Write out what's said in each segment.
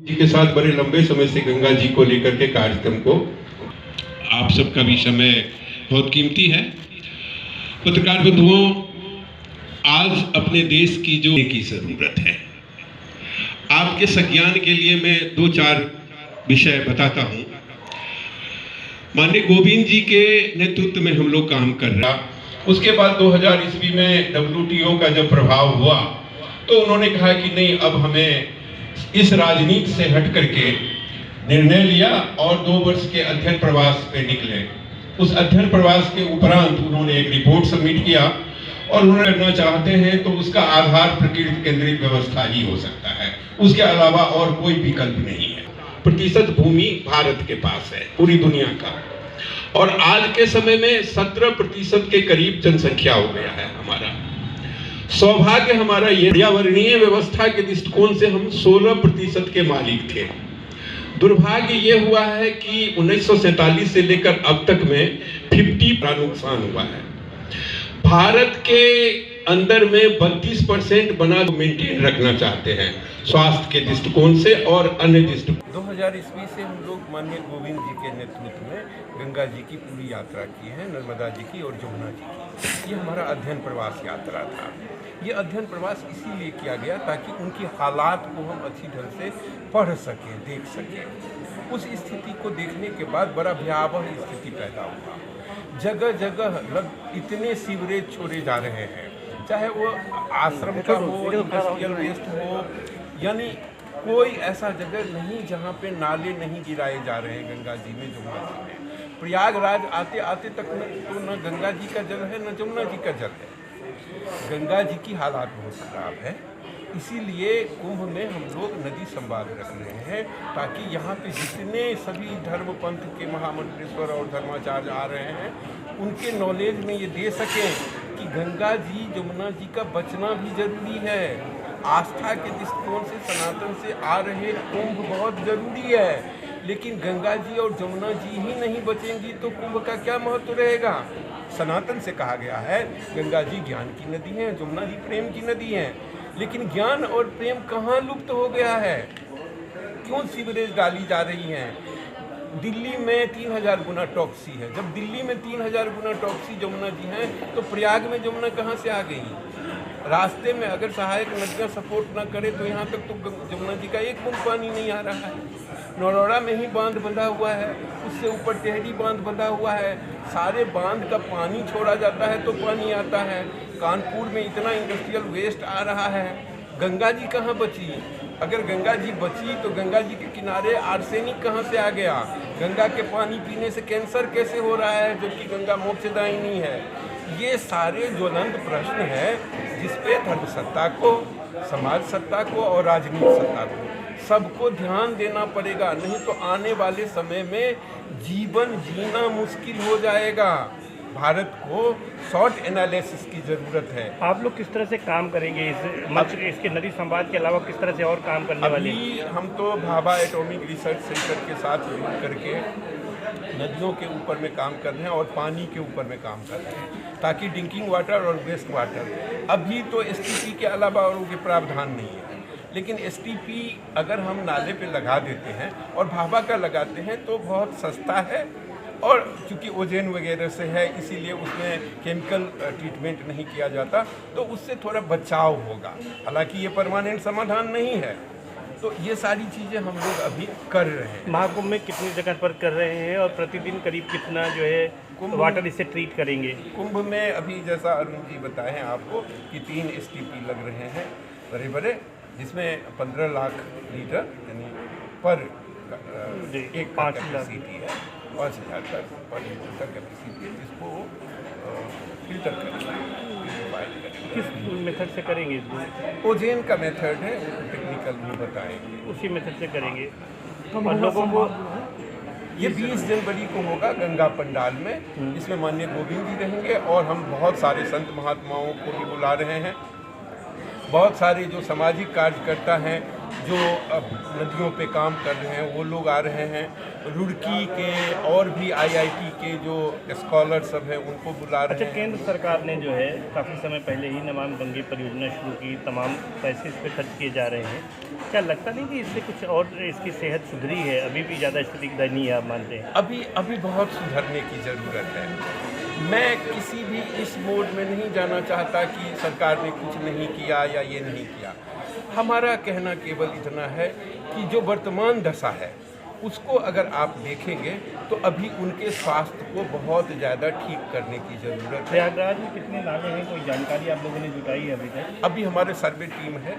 जी के साथ बड़े लंबे समय से गंगा जी को लेकर के कार्यक्रम को आप सबका भी समय बहुत कीमती है। पत्रकार बंधुओं, आज अपने देश की जो की जरूरत है, आपके संज्ञान के लिए मैं 2-4 विषय बताता हूं। माननीय गोविंद जी के नेतृत्व में हम लोग काम कर रहे हैं। उसके बाद 2000 ईस्वी में WTO का जब प्रभाव हुआ तो उन्होंने कहा कि नहीं, अब हमें इस राजनीति से हट करके निर्णय लिया और 2 वर्ष के अध्ययन प्रवास पे निकले। उस अध्ययन प्रवास के उपरांत उन्होंने एक रिपोर्ट सबमिट किया और उन्होंने करना चाहते हैं तो उसका आधार प्रकृति केंद्रित व्यवस्था ही हो सकता है, उसके अलावा और कोई विकल्प नहीं है। प्रतिशत भूमि भारत के पास है पूरी दुनिया का, और आज के समय में 17% के करीब जनसंख्या हो गया है हमारा। सौभाग्य हमारा ये पर्यावरणीय व्यवस्था के दृष्टिकोण से हम 16% के मालिक थे। दुर्भाग्य ये हुआ है कि 1947 से लेकर अब तक में 50 का नुकसान हुआ है। भारत के अंदर में 32% बना मेंटेन रखना चाहते हैं स्वास्थ्य के दृष्टिकोण से और अन्य दृष्टिकोण। 2000 ईस्वी से हम लोग माननीय गोविंद जी के नेतृत्व में गंगा जी की पूरी यात्रा की है, नर्मदा जी की और जमुना जी की। ये हमारा अध्ययन प्रवास यात्रा था। ये अध्ययन प्रवास इसीलिए किया गया ताकि उनकी हालात को हम अच्छी ढंग से पढ़ सकें, देख सकें। उस स्थिति को देखने के बाद बड़ा भयावह स्थिति पैदा हुआ। जगह जगह इतने सीवरेज छोड़े जा रहे हैं, चाहे वो आश्रम का हो, इंडस्ट्रियल वेस्ट हो, यानी कोई ऐसा जगह नहीं जहाँ पे नाले नहीं गिराए जा रहे हैं गंगा जी में, जमुना जी में। प्रयागराज आते आते तक तो न गंगा जी का जल है न जमुना जी का जल है। गंगा जी की हालात बहुत खराब है। इसीलिए कुंभ में हम लोग नदी संवाद रख रहे हैं ताकि यहाँ पे जितने सभी धर्म पंथ के महामंत्रेश्वर और धर्माचार्य आ रहे हैं उनके नॉलेज में ये दे सकें कि गंगा जी जमुना जी का बचना भी जरूरी है। आस्था के दृष्टिकोण से सनातन से आ रहे कुंभ बहुत जरूरी है, लेकिन गंगा जी और जमुना जी ही नहीं बचेंगी तो कुंभ का क्या महत्व रहेगा। सनातन से कहा गया है गंगा जी ज्ञान की नदी है, जमुना जी प्रेम की नदी है, लेकिन ज्ञान और प्रेम कहाँ लुप्त हो गया है? क्यों सीवरेज डाली जा रही हैं? दिल्ली में 3000 गुना टॉक्सी है। जब दिल्ली में 3000 गुना टॉक्सी जमुना जी हैं तो प्रयाग में जमुना कहाँ से आ गई? रास्ते में अगर सहायक नदियाँ सपोर्ट न करे तो यहाँ तक तो जमुना जी का एक बूंद पानी नहीं आ रहा है। नौरौरा में ही बांध बंधा हुआ है, उससे ऊपर टेहरी बांध बंधा हुआ है। सारे बांध का पानी छोड़ा जाता है तो पानी आता है। कानपुर में इतना इंडस्ट्रियल वेस्ट आ रहा है। गंगा जी कहाँ बची? अगर गंगा जी बची तो गंगा जी के किनारे आर्सेनिक कहाँ से आ गया? गंगा के पानी पीने से कैंसर कैसे हो रहा है जबकि गंगा मोक्षदायिनी है? ये सारे ज्वलंत प्रश्न है जिसपे धर्म सत्ता को, समाज सत्ता को और राजनीतिक सत्ता को सबको ध्यान देना पड़ेगा, नहीं तो आने वाले समय में जीवन जीना मुश्किल हो जाएगा। भारत को शॉर्ट एनालिसिस की ज़रूरत है। आप लोग किस तरह से काम करेंगे इसके नदी संवाद के अलावा किस तरह से और काम करने वाले हैं? हम तो भाभा एटॉमिक रिसर्च सेंटर के साथ मिल करके नदियों के ऊपर में काम कर रहे हैं और पानी के ऊपर में काम कर रहे हैं ताकि ड्रिंकिंग वाटर और वेस्ट वाटर, अभी तो STP के अलावा और उनके प्रावधान नहीं है, लेकिन STP अगर हम नाले पे लगा देते हैं और भाभा का लगाते हैं तो बहुत सस्ता है और चूँकि ओजोन वगैरह से है इसीलिए उसमें केमिकल ट्रीटमेंट नहीं किया जाता तो उससे थोड़ा बचाव होगा। हालांकि ये परमानेंट समाधान नहीं है। तो ये सारी चीज़ें हम लोग अभी कर रहे हैं। महाकुंभ में कितनी जगह पर कर रहे हैं और प्रतिदिन करीब कितना जो है वाटर इससे ट्रीट करेंगे? कुंभ में अभी जैसा अरुण जी बताए हैं आपको कि 3 STP लग रहे हैं बड़े बड़े, जिसमें 15 लाख लीटर यानी पर एक 5 कैपेसिटी है, 5000 का पर लीटर का कैपेसिटी है, जिसको फिल्टर करेंगे। किस मेथड से करेंगे? ओजेन का मेथड है, टेक्निकल में बताएंगे, उसी मेथड से करेंगे। और लोगों को ये 20 जनवरी को होगा गंगा पंडाल में। इसमें माननीय गोविंद जी रहेंगे और हम बहुत सारे संत महात्माओं को भी बुला रहे हैं। बहुत सारे जो सामाजिक कार्यकर्ता हैं जो अब नदियों पे काम कर रहे हैं वो लोग आ रहे हैं। रुड़की के और भी आईआईटी के जो स्कॉलर सब हैं उनको बुला रहे अच्छा, हैं। केंद्र सरकार ने जो है काफ़ी समय पहले ही नमामि गंगे परियोजना शुरू की, तमाम पैसे इस पर खर्च किए जा रहे हैं। क्या लगता नहीं कि इससे कुछ और इसकी सेहत सुधरी है? अभी भी ज़्यादा स्थिति दयनीय है, आप मानते हैं? अभी बहुत सुधरने की ज़रूरत है। मैं किसी भी इस मोड में नहीं जाना चाहता कि सरकार ने कुछ नहीं किया या ये नहीं किया। हमारा कहना केवल इतना है कि जो वर्तमान दशा है उसको अगर आप देखेंगे तो अभी उनके स्वास्थ्य को बहुत ज़्यादा ठीक करने की ज़रूरत है। प्रयागराज में कितने नाले हैं, कोई जानकारी आप लोगों ने जुटाई है अभी तक? अभी हमारे सर्वे टीम है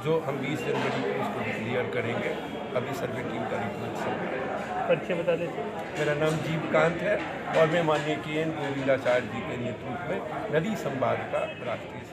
जो हम 20 जनवरी को उसको डिक्लेयर करेंगे। अभी सर्वे टीम का रिपोर्ट सब है। परिचय बता दें। मेरा नाम जीवकांत है और मैं माननीय KN गोविंदाचार्य जी के नेतृत्व में नदी संवाद का राष्ट्रीय